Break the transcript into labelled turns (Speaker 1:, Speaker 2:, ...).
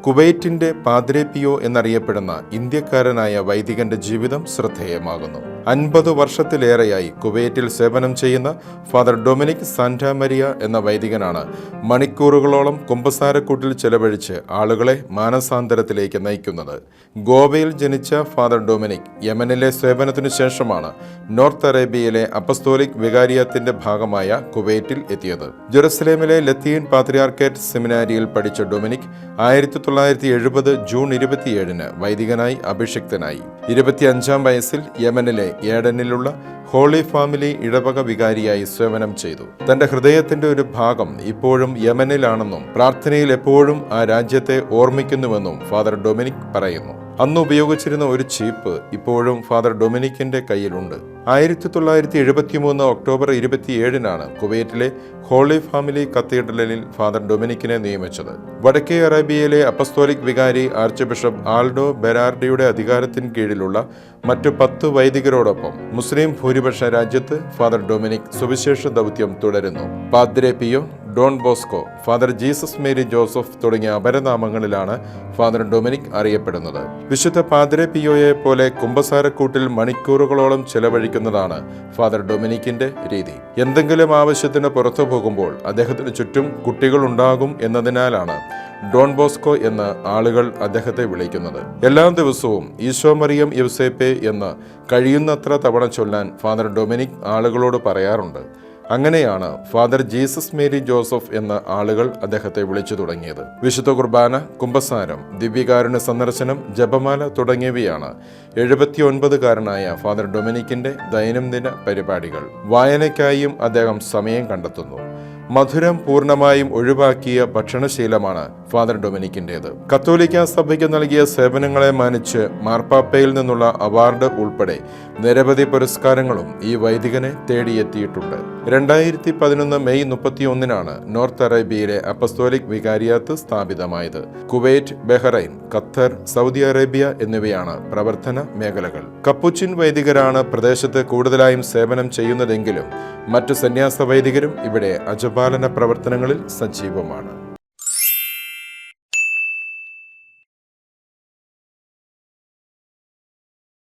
Speaker 1: കുവൈറ്റിന്റെ പാദ്രെ പിയോ എന്നറിയപ്പെടുന്ന ഇന്ത്യക്കാരനായ വൈദികന്റെ ജീവിതം ശ്രദ്ധേയമാകുന്നു. 50 വർഷത്തിലേറെയായി കുവൈറ്റിൽ സേവനം ചെയ്യുന്ന ഫാദർ ഡൊമിനിക് സാന്റാമരിയ എന്ന വൈദികനാണ് മണിക്കൂറുകളോളം കുമ്പസാരക്കൂട്ടിൽ ചെലവഴിച്ച് ആളുകളെ മാനസാന്തരത്തിലേക്ക് നയിക്കുന്നത്. ഗോവയിൽ ജനിച്ച ഫാദർ ഡൊമിനിക് യമനിലെ സേവനത്തിനു ശേഷമാണ് നോർത്ത് അറേബ്യയിലെ അപ്പസ്തോലിക് വികാരിയത്തിന്റെ ഭാഗമായ കുവൈറ്റിൽ എത്തിയത്. ജെറുസലേമിലെ ലത്തീൻ പാത്രിയാർക്കേറ്റ് സെമിനാരിയിൽ പഠിച്ച ഡൊമിനിക് 1970 ജൂൺ 27 വൈദികനായി അഭിഷിക്തനായി. 25-ാം വയസ്സിൽ യമനിലെ ഏഡനിലുള്ള ഹോളി ഫാമിലി ഇടവക വികാരിയായി സേവനം ചെയ്തു. തന്റെ ഹൃദയത്തിന്റെ ഒരു ഭാഗം ഇപ്പോഴും യമനിലാണെന്നും പ്രാർത്ഥനയിൽ എപ്പോഴും ആ രാജ്യത്തെ ഓർമ്മിക്കുന്നുവെന്നും ഫാദർ ഡൊമിനിക് പറയുന്നു. അന്ന് ഉപയോഗിച്ചിരുന്ന ഒരു ചീപ്പ് ഇപ്പോഴും ഫാദർ ഡൊമിനിക്കിന്റെ കയ്യിലുണ്ട്. 1973 ഒക്ടോബർ 27 കുവൈറ്റിലെ ഹോളി ഫാമിലി കത്തീഡ്രലിൽ ഫാദർ ഡൊമിനിക്കിനെ നിയമിച്ചത്. വടക്കേ അറേബ്യയിലെ അപ്പസ്തോലിക് വികാരി ആർച്ച് ബിഷപ്പ് ആൽഡോ ബെരാർഡിയുടെ അധികാരത്തിന് കീഴിലുള്ള മറ്റു 10 വൈദികരോടൊപ്പം മുസ്ലിം ഭൂരിപക്ഷ രാജ്യത്ത് ഫാദർ ഡൊമിനിക് സുവിശേഷ ദൗത്യം തുടരുന്നു. Padre Pio, Don Bosco, father Jesus Mary Joseph തുടങ്ങിയ അപരനാമങ്ങളിലാണ് ഫാദർ ഡൊമിനിക് അറിയപ്പെടുന്നത്. വിശുദ്ധ പാദ്രെ പിയോയെ പോലെ കുമ്പസാരക്കൂട്ടിൽ മണിക്കൂറുകളോളം ചെലവഴിക്കുന്നതാണ് ഫാദർ ഡൊമിനിക്കിന്റെ രീതി. എന്തെങ്കിലും ആവശ്യത്തിന് പുറത്തു പോകുമ്പോൾ അദ്ദേഹത്തിന് ചുറ്റും കുട്ടികളുണ്ടാകും എന്നതിനാലാണ് ഡോൺ ബോസ്കോ എന്ന് ആളുകൾ അദ്ദേഹത്തെ വിളിക്കുന്നത്. എല്ലാ ദിവസവും ഈശോ മറിയം യൗസേപ്പെ എന്ന് കഴിയുന്നത്ര തവണ ചൊല്ലാൻ ഫാദർ ഡൊമിനിക് ആളുകളോട് പറയാറുണ്ട്. അങ്ങനെയാണ് ഫാദർ ജീസസ് മേരി ജോസഫ് എന്ന ആളുകൾ അദ്ദേഹത്തെ വിളിച്ചു തുടങ്ങിയത്. വിശുദ്ധ കുർബാന, കുമ്പസാരം, ദിവ്യകാരുണ്യ സന്ദർശനം, ജപമാല തുടങ്ങിയവയാണ് 79-കാരനായ ഫാദർ ഡൊമിനിക്കിന്റെ ദൈനംദിന പരിപാടികൾ. വായനയ്ക്കായും അദ്ദേഹം സമയം കണ്ടെത്തുന്നു. മധുരം പൂർണ്ണമായും ഒഴിവാക്കിയ ഭക്ഷണശീലമാണ് ഫാദർ ഡൊമിനിക്കിൻ്റേത്. കത്തോലിക്ക സഭയ്ക്ക് നൽകിയ സേവനങ്ങളെ മാനിച്ച് മാർപ്പാപ്പയിൽ നിന്നുള്ള അവാർഡ് ഉൾപ്പെടെ നിരവധി പുരസ്കാരങ്ങളും ഈ വൈദികനെ തേടിയെത്തിയിട്ടുണ്ട്. 2011 മെയ് 31 നോർത്ത് അറേബ്യയിലെ അപ്പസ്തോലിക് വികാരിയാത്ത് സ്ഥാപിതമായത്. Kuwait, Bahrain, Qatar, Saudi Arabia എന്നിവയാണ് പ്രവർത്തന മേഖലകൾ. കപ്പുച്ചിൻ വൈദികരാണ് പ്രദേശത്ത് കൂടുതലായും സേവനം ചെയ്യുന്നതെങ്കിലും മറ്റു സന്യാസ വൈദികരും ഇവിടെ അജപാലന പ്രവർത്തനങ്ങളിൽ സജീവമാണ്.